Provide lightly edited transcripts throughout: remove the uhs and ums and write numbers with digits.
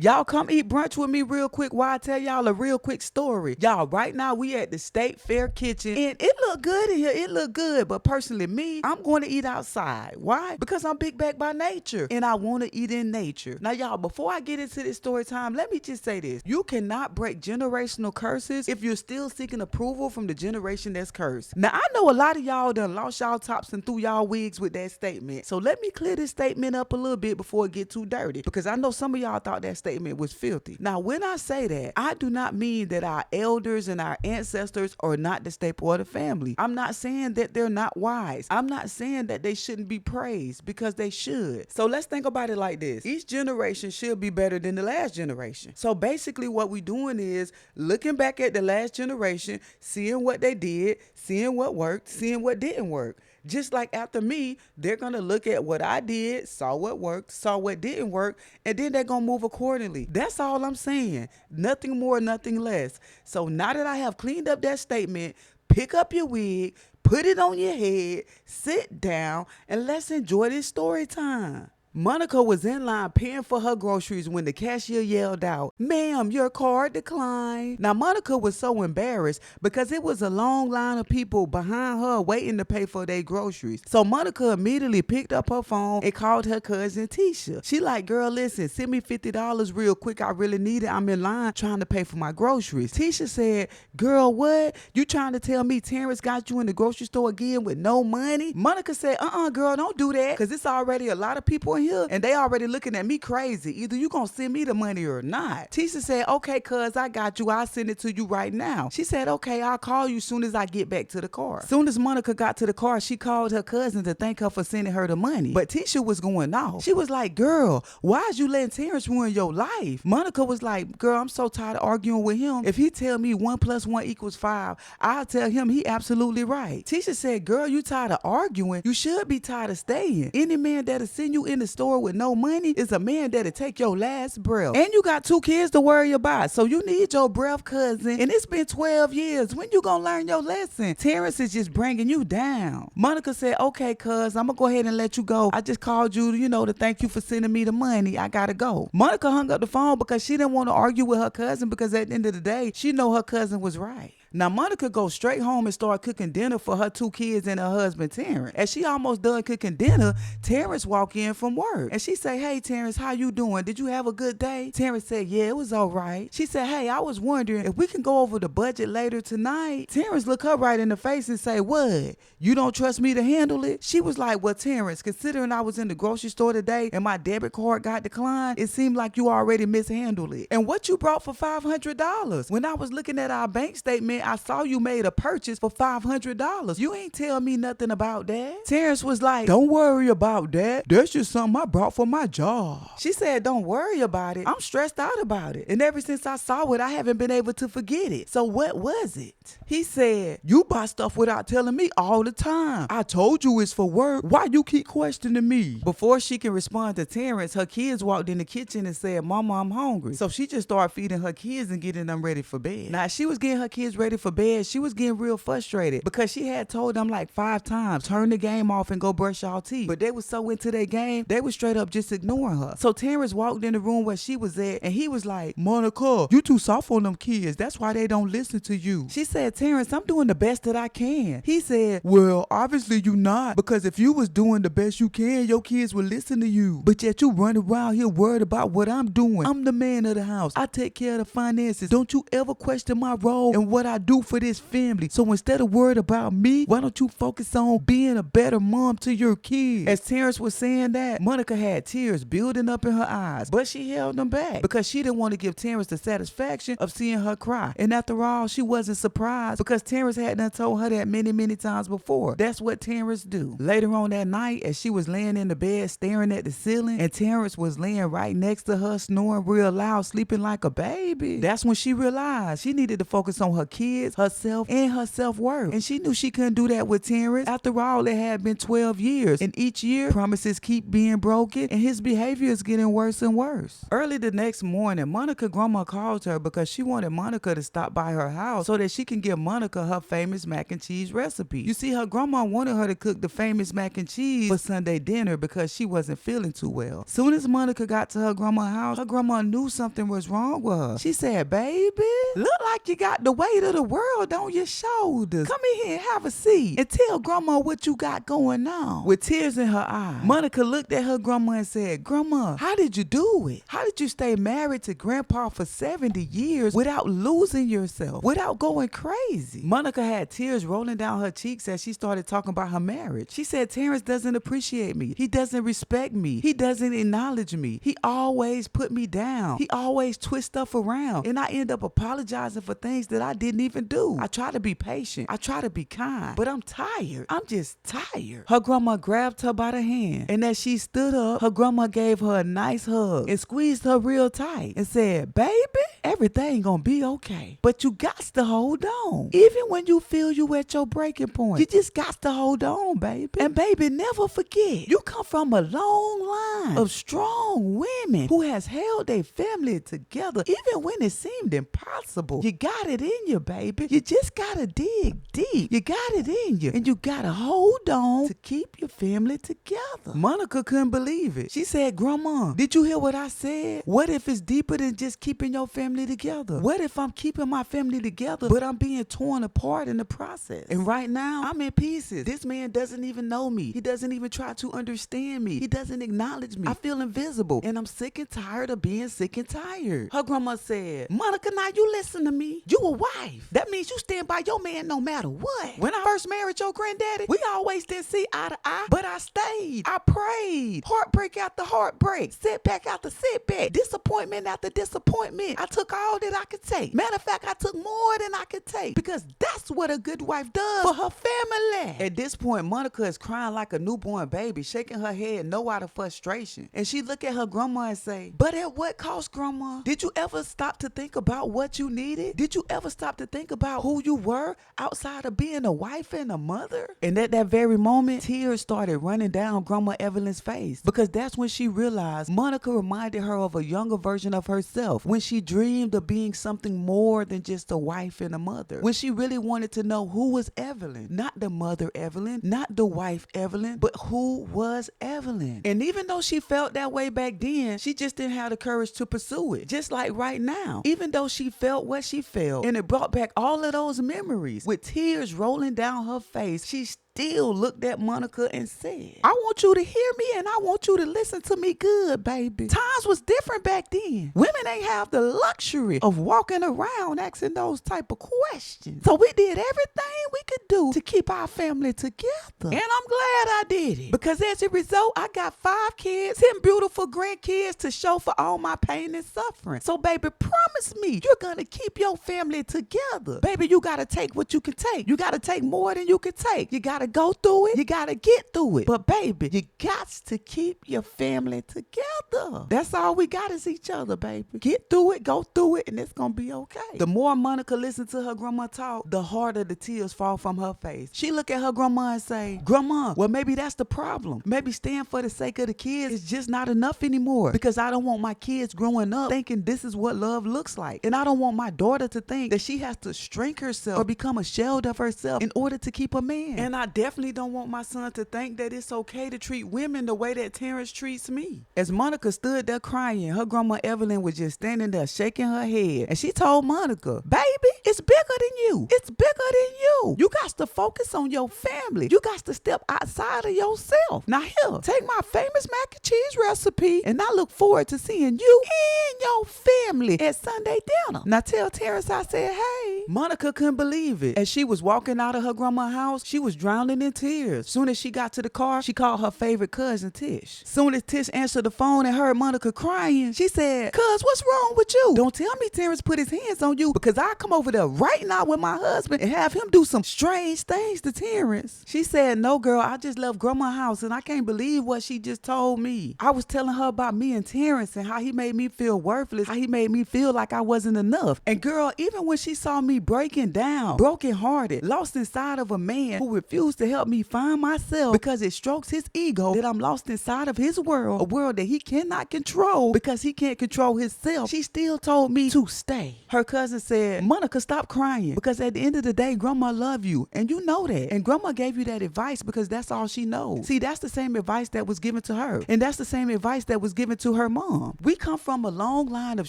Y'all come eat brunch with me real quick while I tell y'all a real quick story. Y'all, right now we at the State Fair kitchen and it look good in here. It look good. But personally, me, I'm going to eat outside. Why? Because I'm big back by nature and I want to eat in nature. Now, y'all, before I get into this story time, let me just say this. You cannot break generational curses if you're still seeking approval from the generation that's cursed. Now, I know a lot of y'all done lost y'all tops and threw y'all wigs with that statement. So let me clear this statement up a little bit before it get too dirty, because I know some of y'all thought that statement was filthy. Now, when I say that, I do not mean that our elders and our ancestors are not the staple of the family. I'm not saying that they're not wise. I'm not saying that they shouldn't be praised, because they should. So let's think about it like this. Each generation should be better than the last generation. So basically what we're doing is looking back at the last generation, seeing what they did, seeing what worked, seeing what didn't work. Just like after me, they're going to look at what I did, saw what worked, saw what didn't work, and then they're going to move accordingly. That's all I'm saying. Nothing more, nothing less. So now that I have cleaned up that statement, pick up your wig, put it on your head, sit down, and let's enjoy this story time. Monica was in line paying for her groceries when the cashier yelled out, "Ma'am, your card declined." Now, Monica was so embarrassed because it was a long line of people behind her waiting to pay for their groceries. So Monica immediately picked up her phone and called her cousin Tisha. She like, "Girl, listen, send me $50 real quick. I really need it. I'm in line trying to pay for my groceries." Tisha said, "Girl, what? You trying to tell me Terence got you in the grocery store again with no money?" Monica said, "Girl, don't do that, because it's already a lot of people in here and they already looking at me crazy. Either you gonna send me the money or not." Tisha said, "Okay, cuz, I got you. I'll send it to you right now." She said, "Okay, I'll call you soon as I get back to the car." Soon as Monica got to the car, she called her cousin to thank her for sending her the money. But Tisha was going off. She was like, "Girl, why is you letting Terence ruin your life?" Monica was like, "Girl, I'm so tired of arguing with him. If he tell me 1 + 1 = 5, I'll tell him he absolutely right." Tisha said, "Girl, you tired of arguing? You should be tired of staying. Any man that'll send you in the store with no money is a man that'll take your last breath. And you got 2 kids to worry about, so you need your breath, cousin. And it's been 12 years. When you gonna learn your lesson? Terence is just bringing you down." Monica said, "Okay, cuz, I'm gonna go ahead and let you go. I just called you, to thank you for sending me the money. I gotta go." Monica hung up the phone because she didn't want to argue with her cousin, because at the end of the day, she know her cousin was right. Now, Monica goes straight home and start cooking dinner for her 2 kids and her husband, Terence. As she almost done cooking dinner, Terence walk in from work. And she say, "Hey, Terence, how you doing? Did you have a good day?" Terence said, "Yeah, it was all right." She said, "Hey, I was wondering if we can go over the budget later tonight." Terence look her right in the face and say, "What? You don't trust me to handle it?" She was like, "Well, Terence, considering I was in the grocery store today and my debit card got declined, it seemed like you already mishandled it. And what you brought for $500? When I was looking at our bank statement, I saw you made a purchase for $500. You ain't tell me nothing about that." Terence was like, "Don't worry about that. That's just something I brought for my job." She said, "Don't worry about it. I'm stressed out about it. And ever since I saw it, I haven't been able to forget it. So what was it?" He said, "You buy stuff without telling me all the time. I told you it's for work. Why you keep questioning me?" Before she can respond to Terence, her kids walked in the kitchen and said, "Mama, I'm hungry." So she just started feeding her kids and getting them ready for bed. Now, she was getting her kids ready for bed. She was getting real frustrated because she had told them like 5 times, "Turn the game off and go brush y'all teeth." But they was so into their game, they was straight up just ignoring her. So Terence walked in the room where she was at and he was like, "Monica, you too soft on them kids. That's why they don't listen to you." She said, "Terence, I'm doing the best that I can." He said, "Well, obviously you not, because if you was doing the best you can, your kids would listen to you. But yet you run around here worried about what I'm doing. I'm the man of the house. I take care of the finances. Don't you ever question my role and what I do for this family. So instead of worried about me, why don't you focus on being a better mom to your kids?" As Terence was saying that, Monica had tears building up in her eyes, but she held them back because she didn't want to give Terence the satisfaction of seeing her cry. And after all, she wasn't surprised because Terence had done told her that many, many times before. That's what Terence do. Later on that night, as she was laying in the bed staring at the ceiling and Terence was laying right next to her snoring real loud, sleeping like a baby, that's when she realized she needed to focus on her kids kids, herself, and her self-worth. And she knew she couldn't do that with Terence. After all, it had been 12 years, and each year, promises keep being broken, and his behavior is getting worse and worse. Early the next morning, Monica's grandma called her because she wanted Monica to stop by her house so that she can give Monica her famous mac and cheese recipe. You see, her grandma wanted her to cook the famous mac and cheese for Sunday dinner because she wasn't feeling too well. Soon as Monica got to her grandma's house, her grandma knew something was wrong with her. She said, "Baby, look like you got the weight of the world on your shoulders. Come in here and have a seat and tell grandma what you got going on." With tears in her eyes, Monica looked at her grandma and said, "Grandma, how did you do it? How did you stay married to grandpa for 70 years without losing yourself, without going crazy?" Monica had tears rolling down her cheeks as she started talking about her marriage. She said, "Terence doesn't appreciate me. He doesn't respect me. He doesn't acknowledge me. He always put me down. He always twists stuff around. And I end up apologizing for things that I didn't even do. I try to be patient. I try to be kind. But I'm tired. I'm just tired." Her grandma grabbed her by the hand. And as she stood up, her grandma gave her a nice hug and squeezed her real tight and said, "Baby, everything gonna be okay. But you got to hold on. Even when you feel you at your breaking point, you just got to hold on, baby. And baby, never forget, you come from a long line of strong women who has held their family together even when it seemed impossible. You got it in you, baby. You just gotta dig deep. You got it in you. And you gotta hold on to keep your family together." Monica couldn't believe it. She said, "Grandma, did you hear what I said? What if it's deeper than just keeping your family together? What if I'm keeping my family together, but I'm being torn apart in the process? And right now, I'm in pieces. This man doesn't even know me. He doesn't even try to understand me. He doesn't acknowledge me. I feel invisible, and I'm sick and tired of being sick and tired." Her grandma said, "Monica, now you listen to me. You a wife. That means you stand by your man no matter what. When I first married your granddaddy, we always didn't see eye to eye, but I stayed. I prayed. Heartbreak after heartbreak. Setback after setback. Disappointment after disappointment. I took all that I could take. Matter of fact, I took more than I could take because that's what a good wife does for her family." At this point, Monica is crying like a newborn baby, shaking her head no out of frustration. And she look at her grandma and say, "But at what cost, Grandma? Did you ever stop to think about what you needed? Did you ever stop to think about who you were outside of being a wife and a mother?" And at that very moment, tears started running down Grandma Evelyn's face because that's when she realized Monica reminded her of a younger version of herself when she dreamed of being something more than just a wife and a mother. When she really wanted to know who was Evelyn, not the mother Evelyn, not the wife Evelyn, but who was Evelyn. And even though she felt that way back then, she just didn't have the courage to pursue it. Just like right now, even though she felt what she felt and it brought back all of those memories with tears rolling down her face, she still looked at Monica and said, "I want you to hear me and I want you to listen to me good, baby. Times was different back then. Women ain't have the luxury of walking around asking those type of questions. So we did everything we could do to keep our family together. And I'm glad I did it because as a result, I got 5 kids, 10 beautiful grandkids to show for all my pain and suffering. So baby, promise me you're gonna keep your family together. Baby, you gotta take what you can take. You gotta take more than you can take. You gotta go through it. You gotta get through it. But baby, you got to keep your family together. That's all we got is each other, baby. Get through it, go through it, and it's gonna be okay." The more Monica listened to her grandma talk, the harder the tears fall from her face. She look at her grandma and say, "Grandma, well maybe that's the problem. Maybe staying for the sake of the kids is just not enough anymore because I don't want my kids growing up thinking this is what love looks like. And I don't want my daughter to think that she has to shrink herself or become a shell of herself in order to keep a man. And I definitely don't want my son to think that it's okay to treat women the way that Terence treats me." As Monica stood there crying, her grandma Evelyn was just standing there shaking her head. And she told Monica, "Baby, it's bigger than you. It's bigger than you. You got to focus on your family. You got to step outside of yourself. Now here, take my famous mac and cheese recipe and I look forward to seeing you and your family at Sunday dinner. Now tell Terence I said hey." Monica couldn't believe it. As she was walking out of her grandma's house, she was drowning in tears. Soon as she got to the car, she called her favorite cousin Tish. Soon as Tish answered the phone and heard Monica crying, she said, "Cuz, what's wrong with you? Don't tell me Terence put his hands on you because I come over there right now with my husband and have him do some strange things to Terence." She said, "No, girl, I just left grandma's house and I can't believe what she just told me. I was telling her about me and Terence and how he made me feel worthless, how he made me feel like I wasn't enough. And girl, even when she saw me me breaking down, brokenhearted, lost inside of a man who refused to help me find myself because it strokes his ego that I'm lost inside of his world, a world that he cannot control because he can't control himself. She still told me to stay. Her cousin said, Monica, stop crying, because at the end of the day, grandma love you, and you know that. And grandma gave you that advice because that's all she knows. See, that's the same advice that was given to her, and that's the same advice that was given to her mom. We come from a long line of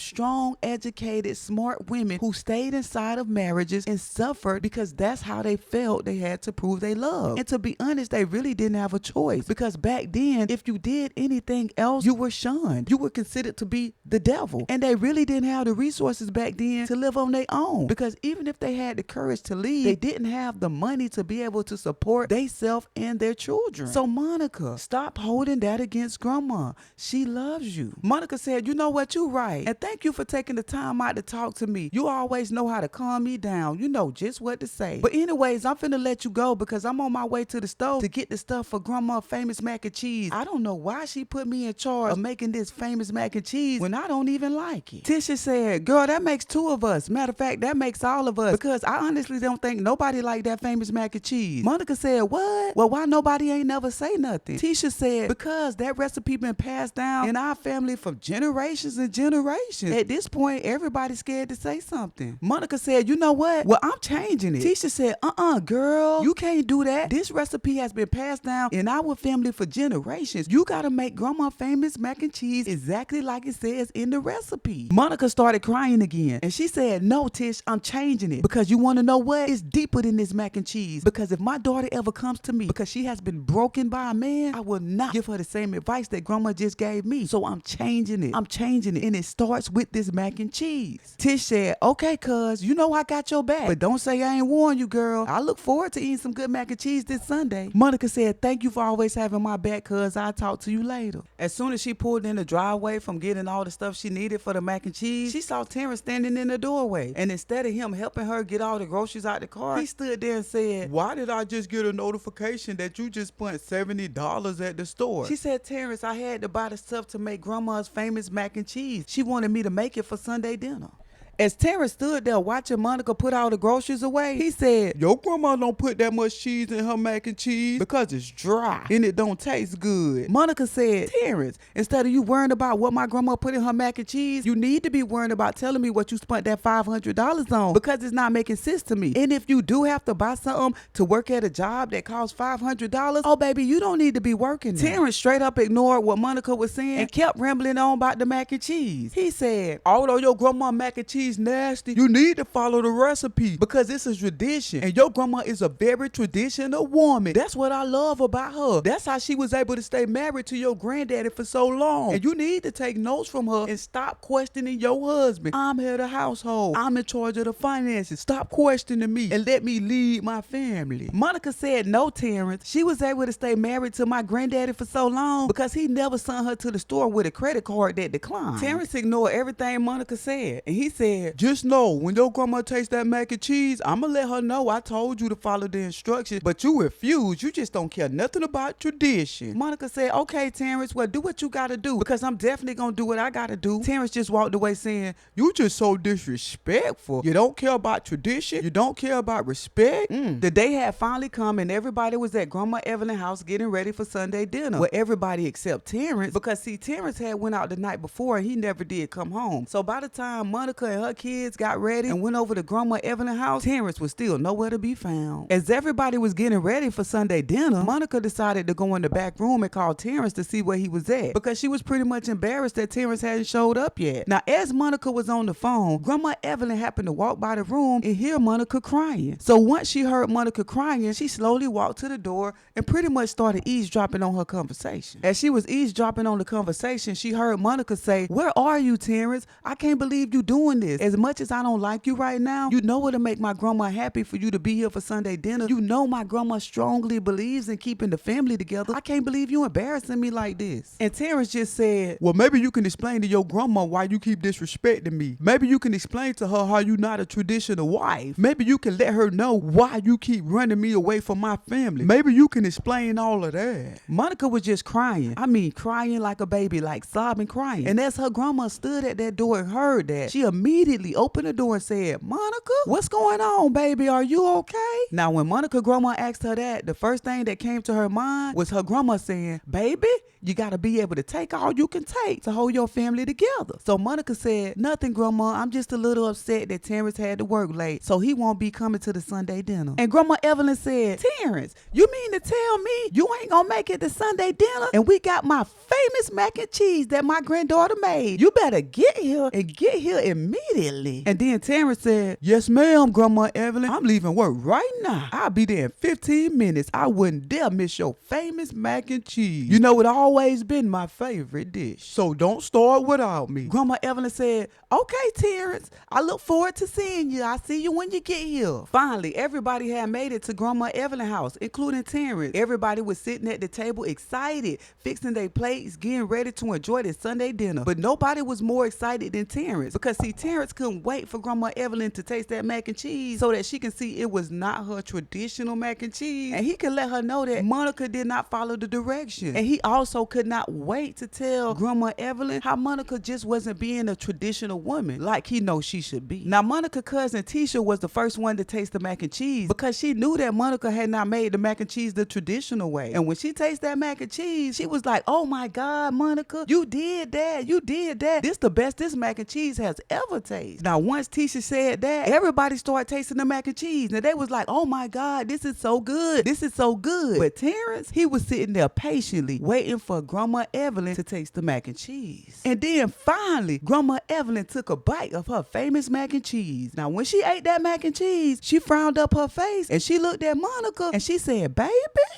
strong, educated, smart women who stayed inside of marriages and suffered because that's how they felt they had to prove they love. And to be honest, they really didn't have a choice, because back then, if you did anything else, you were shunned. You were considered to be the devil. And they really didn't have the resources back then to live on their own, because even if they had the courage to leave, they didn't have the money to be able to support themselves and their children. So Monica, stop holding that against grandma. She loves you. Monica said, you know what, you're right. And thank you for taking the time out to talk to me. You always know how to calm me down. You know just what to say. But anyways, I'm finna let you go because I'm on my way to the store to get the stuff for grandma famous mac and cheese. I don't know why she put me in charge of making this famous mac and cheese when I don't even like it. Tisha said, girl, that makes two of us. Matter of fact, that makes all of us, because I honestly don't think nobody like that famous mac and cheese. Monica said, what? Well, why nobody ain't never say nothing? Tisha said, because that recipe been passed down in our family for generations and generations. At this point, everybody's scared to say something. Monica said, you know what? Well, I'm changing it. Tisha said, girl, you can't do that. This recipe has been passed down in our family for generations. You gotta make grandma famous mac and cheese exactly like it says in the recipe. Monica started crying again, and she said, no, Tish, I'm changing it, because you want to know what? It's deeper than this mac and cheese, because if my daughter ever comes to me because she has been broken by a man, I will not give her the same advice that grandma just gave me. So I'm changing it. I'm changing it, and it starts with this mac and cheese. Tish said, okay, cuz, you know I got your back, but don't say I ain't warned you, girl. I look forward to eating some good mac and cheese this Sunday. Monica said, thank you for always having my back, cuz. I'll talk to you later. As soon as she pulled in the driveway from getting all the stuff she needed for the mac and cheese, she saw Terence standing in the doorway. And instead of him helping her get all the groceries out the car, he stood there and said, why did I just get a notification that you just spent $70 at the store? She said, Terence, I had to buy the stuff to make grandma's famous mac and cheese. She wanted me to make it for Sunday dinner. As Terence stood there watching Monica put all the groceries away, he said, your grandma don't put that much cheese in her mac and cheese because it's dry and it don't taste good. Monica said, Terence, instead of you worrying about what my grandma put in her mac and cheese, you need to be worrying about telling me what you spent that $500 on, because it's not making sense to me. And if you do have to buy something to work at a job that costs $500, oh baby, you don't need to be working there. Terence straight up ignored what Monica was saying and kept rambling on about the mac and cheese. He said, although your grandma mac and cheese nasty, you need to follow the recipe because it's a tradition, and your grandma is a very traditional woman. That's what I love about her. That's how she was able to stay married to your granddaddy for so long. And you need to take notes from her and stop questioning your husband. I'm head of household. I'm in charge of the finances. Stop questioning me and let me lead my family. Monica said, no, Terence. She was able to stay married to my granddaddy for so long because he never sent her to the store with a credit card that declined. Terence ignored everything Monica said, and he said, just know when your grandma tastes that mac and cheese, I'ma let her know I told you to follow the instructions, but you refuse. You just don't care nothing about tradition. Monica said, okay, Terence, well, do what you gotta do, because I'm definitely gonna do what I gotta do. Terence just walked away saying, you just so disrespectful. You don't care about tradition. You don't care about respect. The day had finally come, and everybody was at Grandma Evelyn's house getting ready for Sunday dinner. Well, everybody except Terence, because see, Terence had went out the night before and he never did come home. So by the time Monica and her kids got ready and went over to Grandma Evelyn's house, Terence was still nowhere to be found. As everybody was getting ready for Sunday dinner, Monica decided to go in the back room and call Terence to see where he was at, because she was pretty much embarrassed that Terence hadn't showed up yet. Now, as Monica was on the phone, Grandma Evelyn happened to walk by the room and hear Monica crying. So once she heard Monica crying, she slowly walked to the door and pretty much started eavesdropping on her conversation. As she was eavesdropping on the conversation, she heard Monica say, where are you, Terence? I can't believe you doing this. As much as I don't like you right now, you know what'll make my grandma happy for you to be here for Sunday dinner. You know my grandma strongly believes in keeping the family together. I can't believe you embarrassing me like this. And Terence just said, well, maybe you can explain to your grandma why you keep disrespecting me. Maybe you can explain to her how you not a traditional wife. Maybe you can let her know why you keep running me away from my family. Maybe you can explain all of that. Monica was just crying. I mean, crying like a baby, like sobbing, crying. And as her grandma stood at that door and heard that, she immediately immediately opened the door and said, Monica, what's going on, baby? Are you okay? Now, when Monica grandma asked her that, the first thing that came to her mind was her grandma saying, baby, you got to be able to take all you can take to hold your family together. So Monica said, nothing, grandma. I'm just a little upset that Terence had to work late, so he won't be coming to the Sunday dinner. And Grandma Evelyn said, Terence, you mean to tell me you ain't gonna make it to Sunday dinner? And we got my famous mac and cheese that my granddaughter made. You better get here and get here immediately. And then Terence said, yes, ma'am, Grandma Evelyn. I'm leaving work right now. I'll be there in 15 minutes. I wouldn't dare miss your famous mac and cheese. You know, it always been my favorite dish, so don't start without me. Grandma Evelyn said, okay, Terence, I look forward to seeing you. I'll see you when you get here. Finally, everybody had made it to Grandma Evelyn's house, including Terence. Everybody was sitting at the table excited, fixing their plates, getting ready to enjoy their Sunday dinner. But nobody was more excited than Terence, because see, Terence couldn't wait for Grandma Evelyn to taste that mac and cheese so that she can see it was not her traditional mac and cheese, and he could let her know that Monica did not follow the directions. And he also could not wait to tell Grandma Evelyn how Monica just wasn't being a traditional woman like he knows she should be. Now, Monica's cousin Tisha was the first one to taste the mac and cheese, because she knew that Monica had not made the mac and cheese the traditional way. And when she tasted that mac and cheese, she was like, oh my God, Monica, you did that. You did that. This the best this mac and cheese has ever tasted. Now, once Tisha said that, everybody started tasting the mac and cheese. And they was like, oh my God, this is so good. This is so good. But Terence, he was sitting there patiently waiting for Grandma Evelyn to taste the mac and cheese. And then finally, Grandma Evelyn took a bite of her famous mac and cheese. Now, when she ate that mac and cheese, she frowned up her face and she looked at Monica and she said, baby,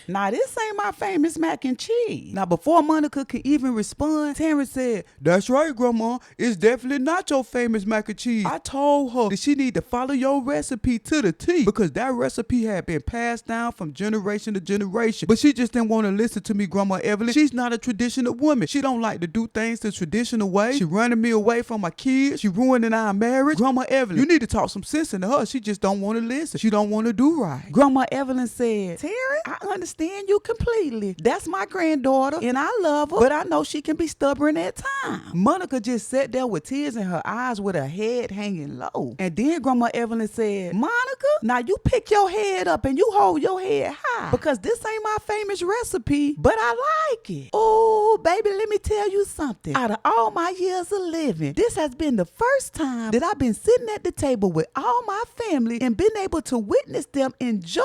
now this ain't my famous mac and cheese. Now, before Monica could even respond, Terence said, that's right, Grandma. It's definitely not your famous mac and cheese. I told her that she need to follow your recipe to the T, because that recipe had been passed down from generation to generation. But she just didn't want to listen to me, Grandma Evelyn. She's not a traditional woman. She don't like to do things the traditional way. She running me away from my kids. She ruining our marriage. Grandma Evelyn, you need to talk some sense into her. She just don't want to listen. She don't want to do right. Grandma Evelyn said, Terry, I understand you completely. That's my granddaughter and I love her, but I know she can be stubborn at times. Monica just sat there with tears in her eyes with her head hanging low. And then Grandma Evelyn said, Monica, now you pick your head up and you hold your head high, because this ain't my famous recipe, but I like it. Oh, baby, let me tell you something. Out of all my years of living, this has been the first time that I've been sitting at the table with all my family and been able to witness them enjoy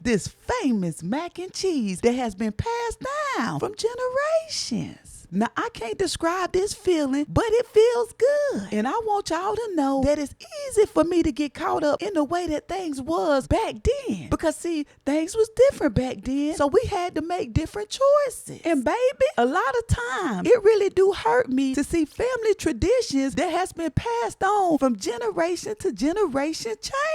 this famous mac and cheese that has been passed down from generations. Now, I can't describe this feeling, but it feels good. And I want y'all to know that it's easy for me to get caught up in the way that things was back then. Because, see, things was different back then, so we had to make different choices. And, baby, a lot of times, it really do hurt me to see family traditions that has been passed on from generation to generation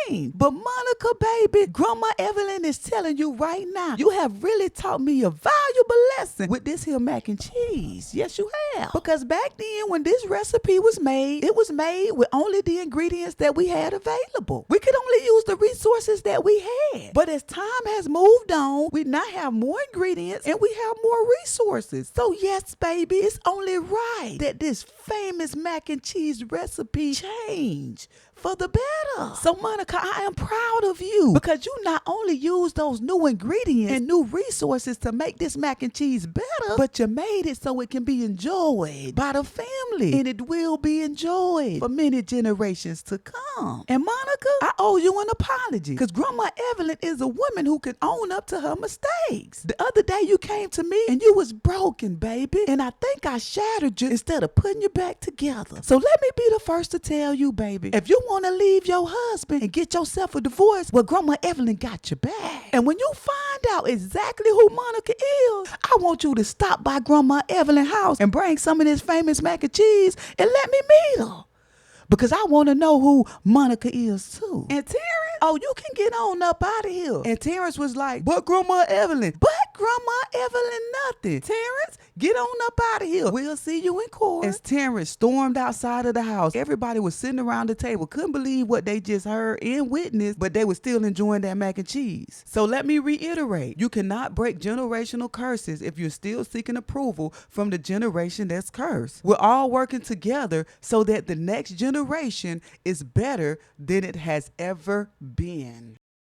change. But, Monica, baby, Grandma Evelyn is telling you right now, you have really taught me a valuable lesson with this here mac and cheese. Yes, you have. Because back then, when this recipe was made, it was made with only the ingredients that we had available. We could only use the resources that we had. But as time has moved on, we now have more ingredients and we have more resources. So yes, baby, it's only right that this famous mac and cheese recipe change for the better. So, Monica, I am proud of you, because you not only used those new ingredients and new resources to make this mac and cheese better, but you made it so it can be enjoyed by the family, and it will be enjoyed for many generations to come. And Monica, I owe you an apology, because Grandma Evelyn is a woman who can own up to her mistakes. The other day you came to me and you was broken, baby, and I think I shattered you instead of putting you back together. So let me be the first to tell you, baby, if you want to leave your husband and get yourself a divorce, well, Grandma Evelyn got your back. And when you find out exactly who Monica is, I want you to stop by Grandma Evelyn's house and bring some of this famous mac and cheese and let me meet her, because I want to know who Monica is too. And Terence, oh, you can get on up out of here. And Terence was like, but Grandma Evelyn, nothing. Terence, Get on up out of here. We'll see you in court. As Terence stormed outside of the house, everybody was sitting around the table, couldn't believe what they just heard and witnessed, but they were still enjoying that mac and cheese. So let me reiterate, you cannot break generational curses if you're still seeking approval from the generation that's cursed. We're all working together so that the next generation is better than it has ever been.